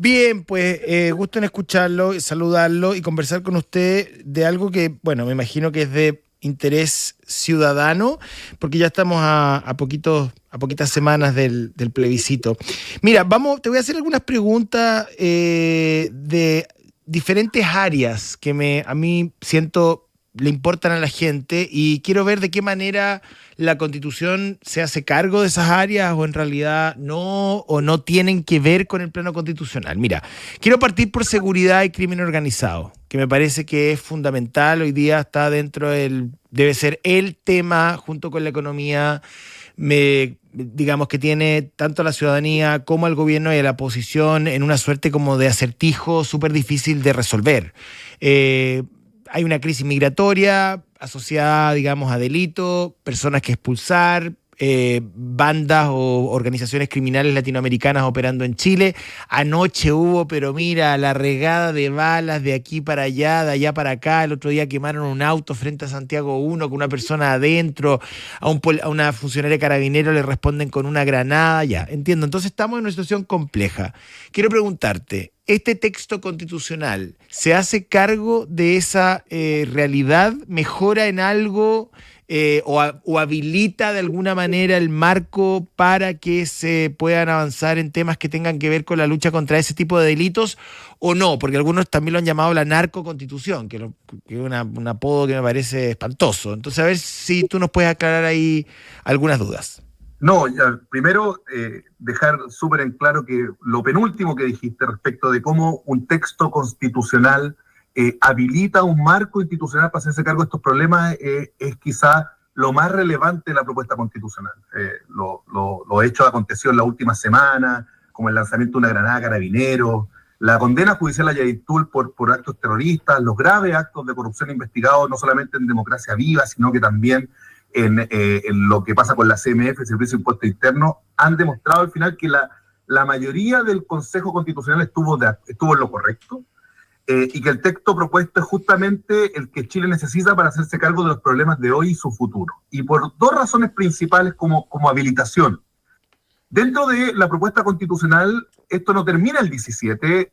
Bien, pues gusto en escucharlo, saludarlo y conversar con usted de algo que, bueno, me imagino que es de interés ciudadano, porque ya estamos a poquitas semanas del plebiscito. Mira, te voy a hacer algunas preguntas de diferentes áreas que a mí siento le importan a la gente y quiero ver de qué manera la Constitución se hace cargo de esas áreas o en realidad no, o no tienen que ver con el plano constitucional. Mira, quiero partir por seguridad y crimen organizado, que me parece que es fundamental. Hoy día está debe ser el tema junto con la economía, digamos que tiene tanto a la ciudadanía como al gobierno y a la oposición en una suerte como de acertijo súper difícil de resolver. Hay una crisis migratoria asociada, digamos, a delitos, personas que expulsar, bandas o organizaciones criminales latinoamericanas operando en Chile. Anoche hubo, pero mira, la regada de balas de aquí para allá, de allá para acá. El otro día quemaron un auto frente a Santiago 1 con una persona adentro. A una funcionaria carabinero le responden con una granada. Ya, entiendo. Entonces estamos en una situación compleja. Quiero preguntarte, ¿este texto constitucional se hace cargo de esa realidad? ¿Mejora en algo o habilita de alguna manera el marco para que se puedan avanzar en temas que tengan que ver con la lucha contra ese tipo de delitos o no? Porque algunos también lo han llamado la narcoconstitución, que es un apodo que me parece espantoso. Entonces, a ver si tú nos puedes aclarar ahí algunas dudas. No, ya, primero dejar súper en claro que lo penúltimo que dijiste respecto de cómo un texto constitucional habilita un marco institucional para hacerse cargo de estos problemas es quizá lo más relevante de la propuesta constitucional. Los hechos aconteció en la última semana, como el lanzamiento de una granada a carabineros, la condena judicial a Yaitul por actos terroristas, los graves actos de corrupción investigados no solamente en Democracia Viva, sino que también en lo que pasa con la CMF, el Servicio de Impuesto Interno, han demostrado al final que la mayoría del Consejo Constitucional estuvo en lo correcto y que el texto propuesto es justamente el que Chile necesita para hacerse cargo de los problemas de hoy y su futuro. Y por dos razones principales como habilitación. Dentro de la propuesta constitucional, esto no termina el 17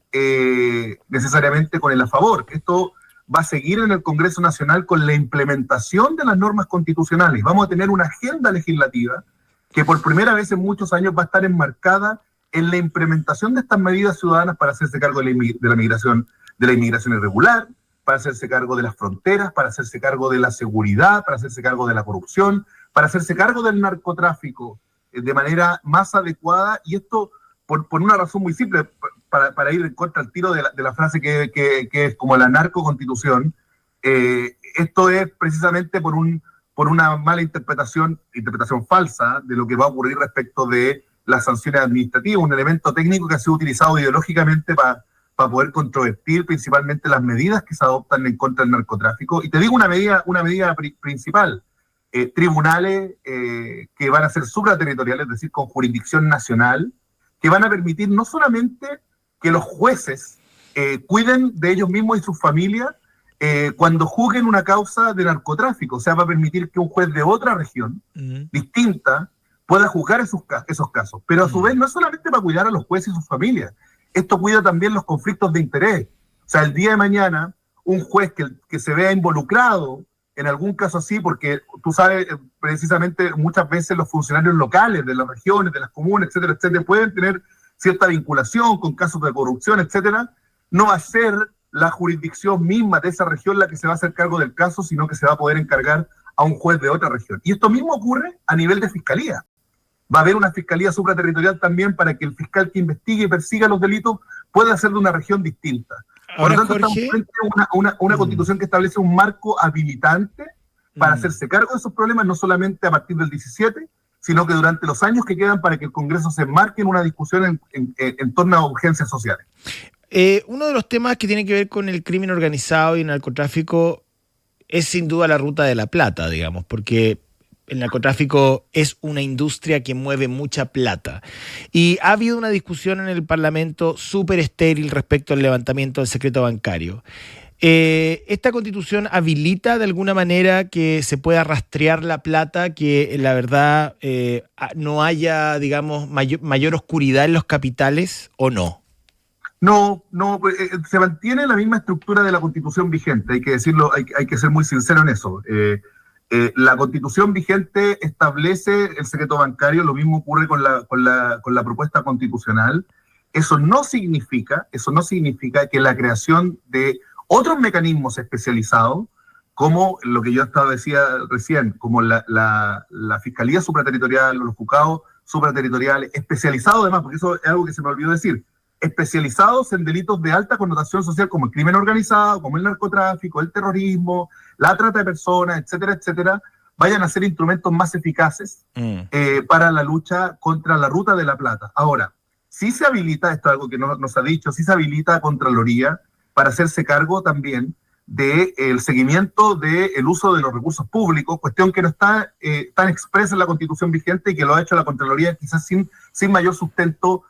necesariamente con el a favor. Esto va a seguir en el Congreso Nacional con la implementación de las normas constitucionales. Vamos a tener una agenda legislativa que por primera vez en muchos años va a estar enmarcada en la implementación de estas medidas ciudadanas para hacerse cargo de la inmigración irregular, para hacerse cargo de las fronteras, para hacerse cargo de la seguridad, para hacerse cargo de la corrupción, para hacerse cargo del narcotráfico de manera más adecuada. Y esto por una razón muy simple, para ir en contra al tiro de la frase que es como la narcoconstitución. Esto es precisamente por una mala interpretación falsa de lo que va a ocurrir respecto de las sanciones administrativas, un elemento técnico que ha sido utilizado ideológicamente para poder controvertir principalmente las medidas que se adoptan en contra del narcotráfico. Y te digo una medida principal, tribunales que van a ser supraterritoriales, es decir, con jurisdicción nacional, que van a permitir no solamente que los jueces cuiden de ellos mismos y sus familias cuando juzguen una causa de narcotráfico. O sea, va a permitir que un juez de otra región distinta pueda juzgar esos casos. Pero a su vez no es solamente para cuidar a los jueces y sus familias, esto cuida también los conflictos de interés. O sea, el día de mañana, un juez que se vea involucrado en algún caso así, porque tú sabes, precisamente muchas veces los funcionarios locales de las regiones, de las comunas, etcétera, etcétera, pueden tener cierta vinculación con casos de corrupción, etcétera, no va a ser la jurisdicción misma de esa región la que se va a hacer cargo del caso, sino que se va a poder encargar a un juez de otra región. Y esto mismo ocurre a nivel de fiscalía. Va a haber una fiscalía supraterritorial también para que el fiscal que investigue y persiga los delitos pueda ser de una región distinta. Por lo tanto, Jorge, estamos frente a una constitución que establece un marco habilitante para hacerse cargo de esos problemas, no solamente a partir del 17, sino que durante los años que quedan para que el Congreso se enmarque en una discusión en torno a urgencias sociales. Uno de los temas que tiene que ver con el crimen organizado y el narcotráfico es sin duda la ruta de la plata, digamos, porque el narcotráfico es una industria que mueve mucha plata. Y ha habido una discusión en el Parlamento súper estéril respecto al levantamiento del secreto bancario. ¿Esta constitución habilita de alguna manera que se pueda rastrear la plata, que la verdad no haya, digamos, mayor oscuridad en los capitales o no? No, pues, se mantiene la misma estructura de la Constitución vigente, hay que decirlo, hay que ser muy sincero en eso. La Constitución vigente establece el secreto bancario, lo mismo ocurre con la propuesta constitucional. Eso no significa que la creación de otros mecanismos especializados, como lo que yo decía recién, como la Fiscalía Supraterritorial, los juzgados supraterritoriales, especializados además, porque eso es algo que se me olvidó decir, especializados en delitos de alta connotación social como el crimen organizado, como el narcotráfico, el terrorismo, la trata de personas, etcétera, etcétera, vayan a ser instrumentos más eficaces para la lucha contra la ruta de la plata. Ahora, sí se habilita, esto es algo que no nos ha dicho, sí se habilita a Contraloría para hacerse cargo también del seguimiento del uso de los recursos públicos, cuestión que no está tan expresa en la Constitución vigente y que lo ha hecho la Contraloría quizás sin mayor sustento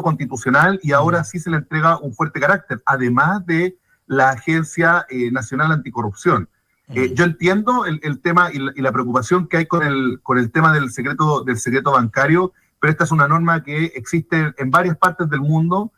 constitucional, y ahora sí se le entrega un fuerte carácter, además de la Agencia Nacional Anticorrupción. Yo entiendo el tema y la preocupación que hay con el tema del secreto bancario, pero esta es una norma que existe en varias partes del mundo,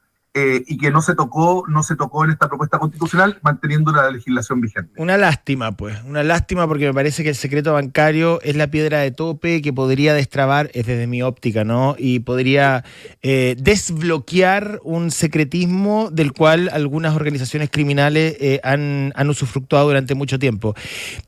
y que no se tocó en esta propuesta constitucional, manteniendo la legislación vigente. Una lástima porque me parece que el secreto bancario es la piedra de tope que podría destrabar, es desde mi óptica, ¿no? Y podría desbloquear un secretismo del cual algunas organizaciones criminales han usufructuado durante mucho tiempo.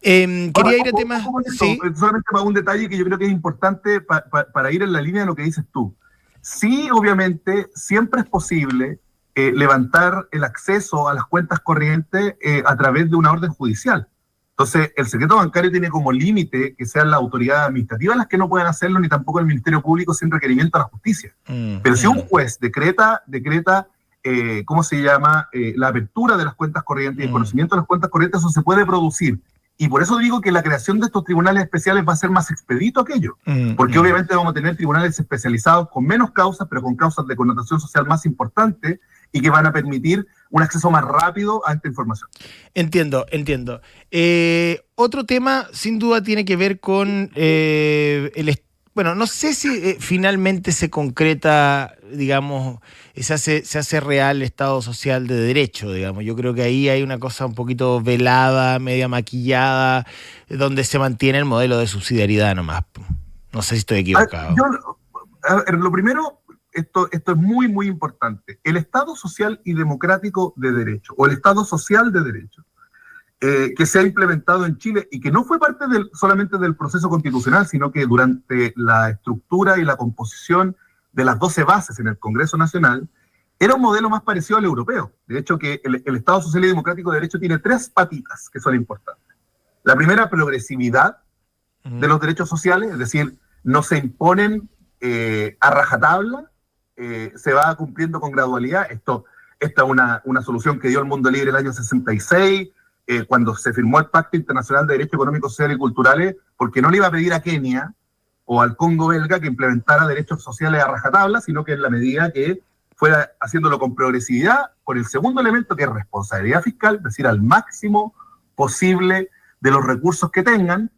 Quería ir a temas... ¿Sí? Solamente para un detalle que yo creo que es importante para ir en la línea de lo que dices tú. Sí, obviamente, siempre es posible levantar el acceso a las cuentas corrientes a través de una orden judicial. Entonces, el secreto bancario tiene como límite que sean las autoridades administrativas las que no puedan hacerlo, ni tampoco el Ministerio Público sin requerimiento a la justicia. Pero si un juez decreta ¿cómo se llama? La apertura de las cuentas corrientes y el conocimiento de las cuentas corrientes, eso se puede producir. Y por eso digo que la creación de estos tribunales especiales va a ser más expedito aquello, porque obviamente vamos a tener tribunales especializados con menos causas, pero con causas de connotación social más importantes y que van a permitir un acceso más rápido a esta información. Entiendo. Otro tema, sin duda, tiene que ver con bueno, no sé si finalmente se concreta, digamos, se hace real el Estado social de derecho, digamos. Yo creo que ahí hay una cosa un poquito velada, media maquillada, donde se mantiene el modelo de subsidiariedad nomás. No sé si estoy equivocado. Lo primero, esto es muy, muy importante. El Estado social y democrático de derecho, o el Estado social de derecho, que se ha implementado en Chile y que no fue parte solamente del proceso constitucional, sino que durante la estructura y la composición de las 12 bases en el Congreso Nacional, era un modelo más parecido al europeo. De hecho, que el Estado Social y Democrático de Derecho tiene 3 patitas que son importantes. La primera, progresividad de los derechos sociales, es decir, no se imponen a rajatabla, se va cumpliendo con gradualidad. Esta es una solución que dio el Mundo Libre el año 66, cuando se firmó el Pacto Internacional de Derechos Económicos, Sociales y Culturales, porque no le iba a pedir a Kenia o al Congo belga que implementara derechos sociales a rajatabla, sino que en la medida que fuera haciéndolo con progresividad, con el segundo elemento que es responsabilidad fiscal, es decir, al máximo posible de los recursos que tengan,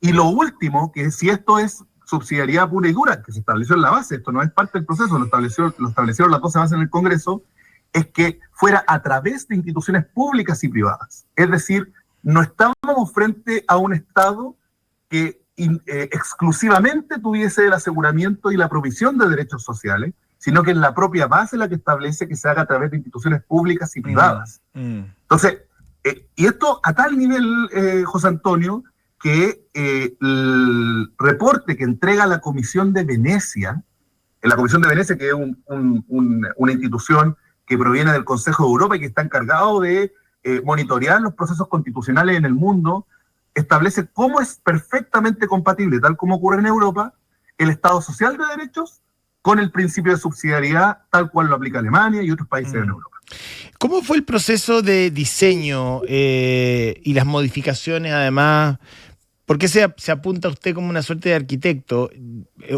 y lo último, que si esto es subsidiariedad pura y dura, que se estableció en la base, esto no es parte del proceso, lo establecieron las 12 bases en el Congreso, es que fuera a través de instituciones públicas y privadas. Es decir, no estábamos frente a un Estado que exclusivamente tuviese el aseguramiento y la provisión de derechos sociales, sino que es la propia base la que establece que se haga a través de instituciones públicas y privadas. Entonces, y esto a tal nivel, José Antonio, que el reporte que entrega la Comisión de Venecia, que es una institución que proviene del Consejo de Europa y que está encargado de monitorear los procesos constitucionales en el mundo, establece cómo es perfectamente compatible, tal como ocurre en Europa, el Estado social de derechos con el principio de subsidiariedad, tal cual lo aplica Alemania y otros países en Europa. ¿Cómo fue el proceso de diseño y las modificaciones, además? ¿Por qué se apunta a usted como una suerte de arquitecto?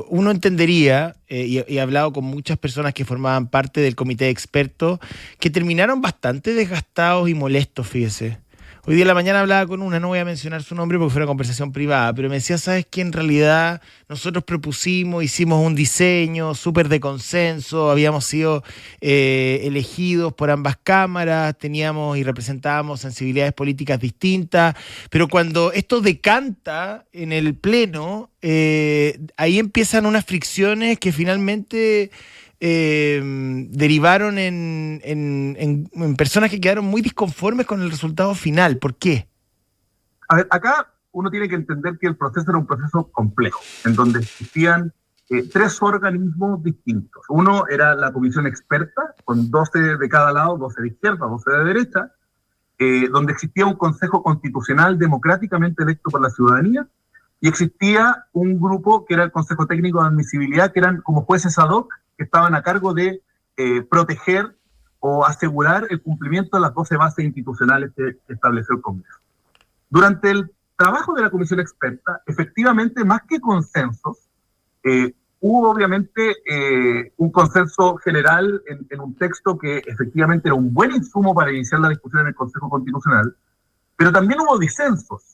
Uno entendería, y he hablado con muchas personas que formaban parte del comité de expertos, que terminaron bastante desgastados y molestos, fíjese. Hoy día en la mañana hablaba con una, no voy a mencionar su nombre porque fue una conversación privada, pero me decía, ¿sabes qué? En realidad nosotros propusimos, hicimos un diseño súper de consenso, habíamos sido elegidos por ambas cámaras, teníamos y representábamos sensibilidades políticas distintas, pero cuando esto decanta en el pleno, ahí empiezan unas fricciones que finalmente derivaron en personas que quedaron muy disconformes con el resultado final. ¿Por qué? A ver, acá uno tiene que entender que el proceso era un proceso complejo, en donde existían tres organismos distintos. Uno era la comisión experta, con 12 de cada lado, 12 de izquierda, 12 de derecha, donde existía un consejo constitucional democráticamente electo por la ciudadanía, y existía un grupo que era el Consejo Técnico de Admisibilidad, que eran como jueces ad hoc, que estaban a cargo de proteger o asegurar el cumplimiento de las 12 bases institucionales que estableció el Congreso. Durante el trabajo de la comisión experta, efectivamente, más que consensos, hubo obviamente un consenso general en un texto que efectivamente era un buen insumo para iniciar la discusión en el Consejo Constitucional, pero también hubo disensos.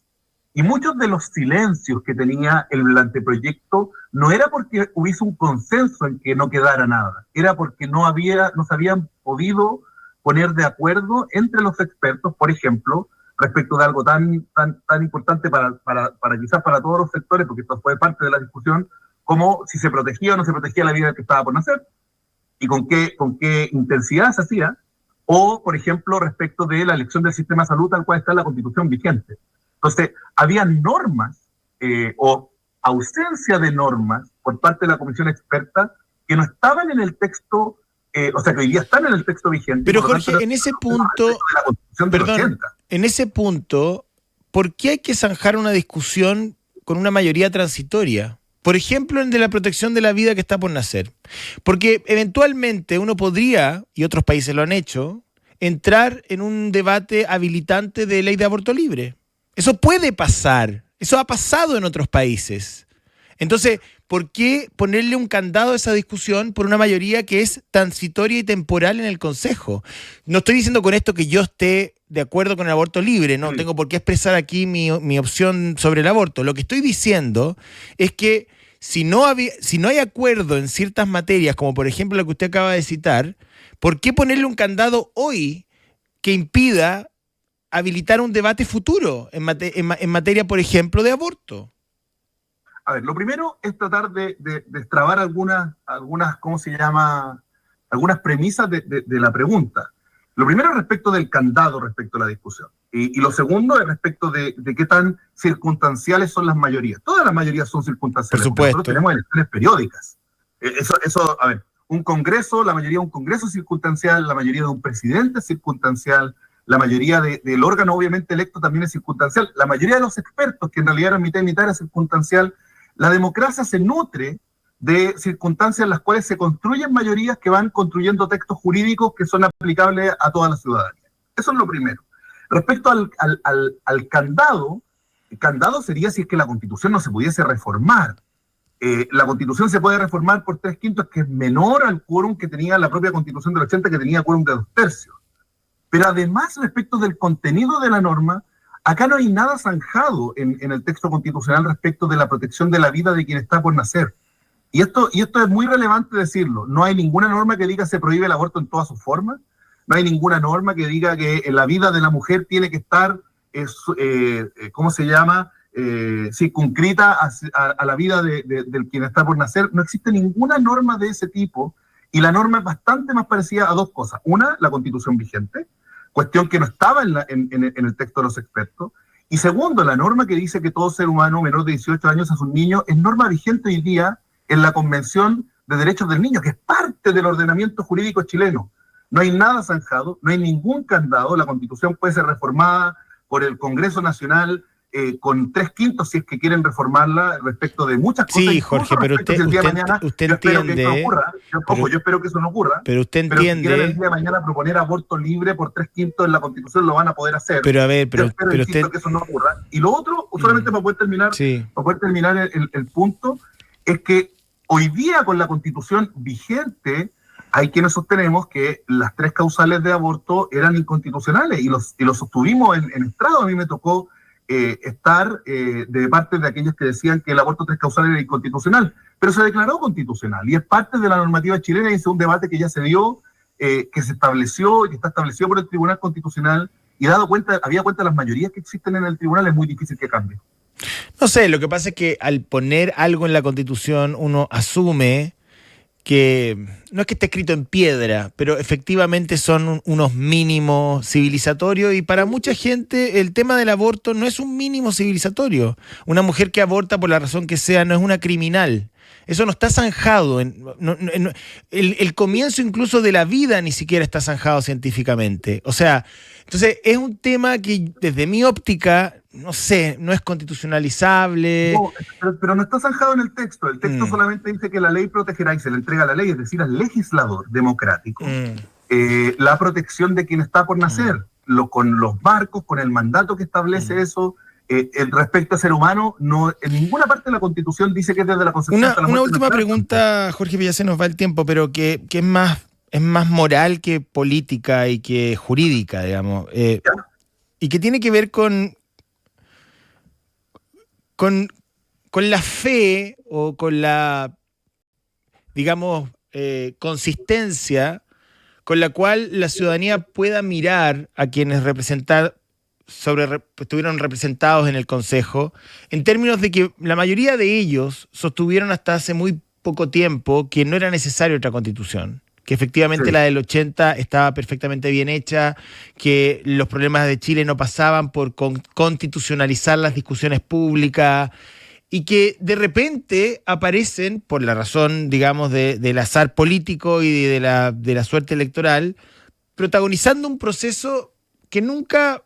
Y muchos de los silencios que tenía el anteproyecto no era porque hubiese un consenso en que no quedara nada, era porque no se habían podido poner de acuerdo entre los expertos, por ejemplo, respecto de algo tan importante para quizás para todos los sectores, porque esto fue parte de la discusión, como si se protegía o no se protegía la vida del que estaba por nacer, y con qué intensidad se hacía, o, por ejemplo, respecto de la elección del sistema de salud tal cual está en la Constitución vigente. Entonces, había normas o ausencia de normas por parte de la comisión experta que no estaban en el texto, o sea, que hoy día están en el texto vigente. Pero Jorge, en ese punto, perdón, en ese punto, ¿por qué hay que zanjar una discusión con una mayoría transitoria? Por ejemplo, el de la protección de la vida que está por nacer. Porque eventualmente uno podría, y otros países lo han hecho, entrar en un debate habilitante de ley de aborto libre. Eso puede pasar, eso ha pasado en otros países. Entonces, ¿por qué ponerle un candado a esa discusión por una mayoría que es transitoria y temporal en el Consejo? No estoy diciendo con esto que yo esté de acuerdo con el aborto libre, no tengo por qué expresar aquí mi opción sobre el aborto. Lo que estoy diciendo es que si no hay acuerdo en ciertas materias, como por ejemplo la que usted acaba de citar, ¿por qué ponerle un candado hoy que impida habilitar un debate futuro en materia, por ejemplo, de aborto? A ver, lo primero es tratar de destrabar algunas, ¿cómo se llama? Algunas premisas de la pregunta. Lo primero es respecto del candado respecto a la discusión. Y lo segundo es respecto de qué tan circunstanciales son las mayorías. Todas las mayorías son circunstanciales. Por supuesto. Nosotros tenemos elecciones periódicas. A ver, un congreso, la mayoría de un congreso es circunstancial, la mayoría de un presidente es circunstancial, la mayoría del órgano obviamente electo también es circunstancial, la mayoría de los expertos, que en realidad eran mitad y mitad, es circunstancial. La democracia se nutre de circunstancias en las cuales se construyen mayorías que van construyendo textos jurídicos que son aplicables a toda la ciudadanía. Eso es lo primero. Respecto al candado, el candado sería si es que la Constitución no se pudiese reformar. La Constitución se puede reformar por 3/5, que es menor al quórum que tenía la propia Constitución del 80, que tenía quórum de 2/3. Pero además, respecto del contenido de la norma, acá no hay nada zanjado en el texto constitucional respecto de la protección de la vida de quien está por nacer. Y esto es muy relevante decirlo. No hay ninguna norma que diga se prohíbe el aborto en todas sus formas. No hay ninguna norma que diga que la vida de la mujer tiene que estar, ¿cómo se llama?, circunscrita a la vida del quien está por nacer. No existe ninguna norma de ese tipo. Y la norma es bastante más parecida a dos cosas. Una, la Constitución vigente, cuestión que no estaba en el texto de los expertos. Y segundo, la norma que dice que todo ser humano menor de 18 años es un niño, es norma vigente hoy día en la Convención de Derechos del Niño, que es parte del ordenamiento jurídico chileno. No hay nada zanjado, no hay ningún candado. La Constitución puede ser reformada por el Congreso Nacional con 3/5 si es que quieren reformarla respecto de muchas cosas. Sí, Jorge, pero usted entiende. Yo espero que eso no ocurra. Pero usted entiende. Pero si quieren el día de mañana proponer aborto libre por 3/5 en la Constitución, lo van a poder hacer. Pero a ver, pero insisto, que eso no ocurra. Y lo otro, solamente para poder terminar el punto, es que hoy día con la Constitución vigente hay quienes sostenemos que las 3 causales de aborto eran inconstitucionales y los sostuvimos en estrado. A mí me tocó estar de parte de aquellos que decían que el aborto 3 causales era inconstitucional, pero se declaró constitucional y es parte de la normativa chilena y es un debate que ya se dio, que se estableció y que está establecido por el Tribunal Constitucional y había cuenta de las mayorías que existen en el tribunal, es muy difícil que cambie. No sé, lo que pasa es que al poner algo en la Constitución uno asume que no es que esté escrito en piedra, pero efectivamente son unos mínimos civilizatorios y para mucha gente el tema del aborto no es un mínimo civilizatorio. Una mujer que aborta por la razón que sea no es una criminal. Eso no está zanjado. El comienzo incluso de la vida ni siquiera está zanjado científicamente. O sea, entonces es un tema que desde mi óptica, no sé, no es constitucionalizable. No, pero no está zanjado en el texto. El texto solamente dice que la ley protegerá y se le entrega a la ley, es decir, al legislador democrático, la protección de quien está por nacer, con los marcos, con el mandato que establece eso. El respecto al ser humano, no, en ninguna parte de la Constitución dice que es desde la concepción hasta la muerte. Una última pregunta, Jorge, que ya se nos va el tiempo, pero que es más moral que política y que jurídica, digamos. Y que tiene que ver con la fe o con la, digamos, consistencia con la cual la ciudadanía pueda mirar a quienes estuvieron representados en el Consejo, en términos de que la mayoría de ellos sostuvieron hasta hace muy poco tiempo que no era necesaria otra constitución, que efectivamente la del 80 estaba perfectamente bien hecha, que los problemas de Chile no pasaban por constitucionalizar las discusiones públicas y que de repente aparecen, por la razón, digamos, del azar político y de la suerte electoral, protagonizando un proceso que nunca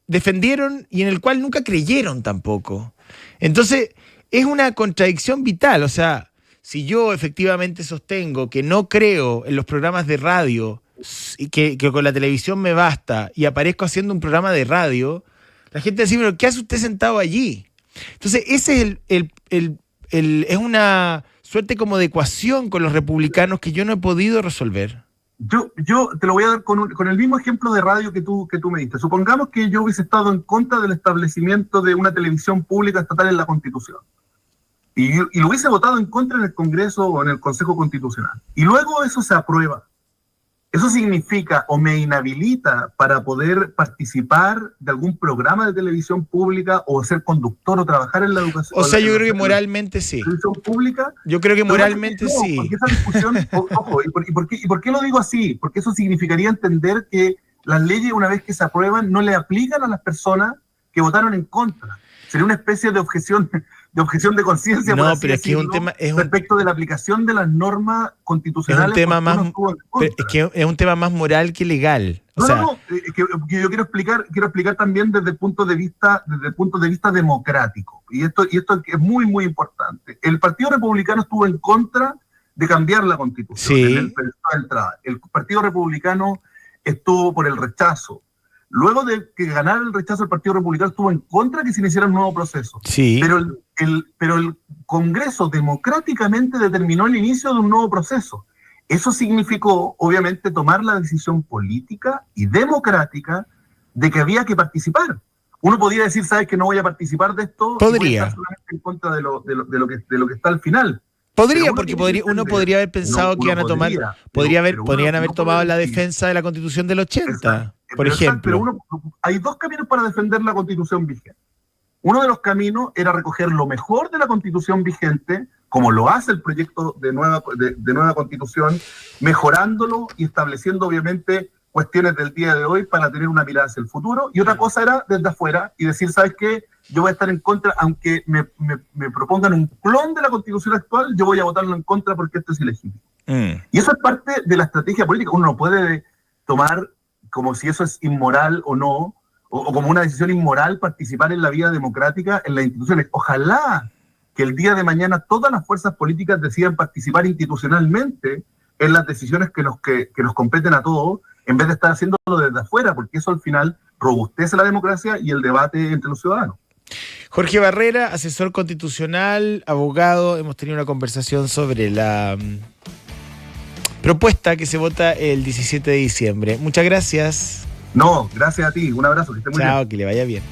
defendieron y en el cual nunca creyeron tampoco. Entonces, es una contradicción vital. O sea, si yo efectivamente sostengo que no creo en los programas de radio y que con la televisión me basta y aparezco haciendo un programa de radio, la gente dice, pero ¿qué hace usted sentado allí? Entonces, ese es es una suerte como de ecuación con los republicanos que yo no he podido resolver. Yo te lo voy a dar con el mismo ejemplo de radio que tú me diste. Supongamos que yo hubiese estado en contra del establecimiento de una televisión pública estatal en la Constitución. Y lo hubiese votado en contra en el Congreso o en el Consejo Constitucional. Y luego eso se aprueba. Eso significa o me inhabilita para poder participar de algún programa de televisión pública o ser conductor o trabajar en la educación. O sea, yo creo que moralmente sí. ¿Televisión pública? Yo creo que moralmente sí. Porque esa discusión, ojo, ¿y por qué lo digo así? Porque eso significaría entender que las leyes, una vez que se aprueban, no le aplican a las personas que votaron en contra. Sería una especie de objeción de conciencia, no, pero es que es un tema respecto de la aplicación de las normas constitucionales. Es un tema más moral que legal. Que yo quiero explicar también desde el punto de vista democrático. Y esto es muy, muy importante. El Partido Republicano estuvo en contra de cambiar la Constitución en el periodo de entrada. El Partido Republicano estuvo por el rechazo. Luego de que ganara el rechazo, el Partido Republicano estuvo en contra de que se iniciara un nuevo proceso. Sí. Pero el Congreso democráticamente determinó el inicio de un nuevo proceso. Eso significó, obviamente, tomar la decisión política y democrática de que había que participar. Uno podría decir, ¿sabes que no voy a participar de esto? Podría. Voy a estar solamente en contra de lo que está al final. Uno podría haber pensado que iban a tomar, podrían haber tomado la defensa de la Constitución del 80, por ejemplo. Pero hay dos caminos para defender la Constitución vigente. Uno de los caminos era recoger lo mejor de la Constitución vigente, como lo hace el proyecto de nueva Constitución, mejorándolo y estableciendo, obviamente, cuestiones del día de hoy para tener una mirada hacia el futuro. Y otra cosa era desde afuera y decir, ¿sabes qué? Yo voy a estar en contra, aunque me propongan un clon de la Constitución actual, yo voy a votarlo en contra porque esto es ilegítimo. Y eso es parte de la estrategia política. Uno no puede tomar como si eso es inmoral o no, o como una decisión inmoral participar en la vida democrática en las instituciones. Ojalá que el día de mañana todas las fuerzas políticas decidan participar institucionalmente en las decisiones que nos competen a todos, en vez de estar haciéndolo desde afuera, porque eso al final robustece la democracia y el debate entre los ciudadanos. Jorge Barrera, asesor constitucional, abogado, hemos tenido una conversación sobre propuesta que se vota el 17 de diciembre. Muchas gracias. No, gracias a ti. Un abrazo, que esté muy bien. Chao, que le vaya bien.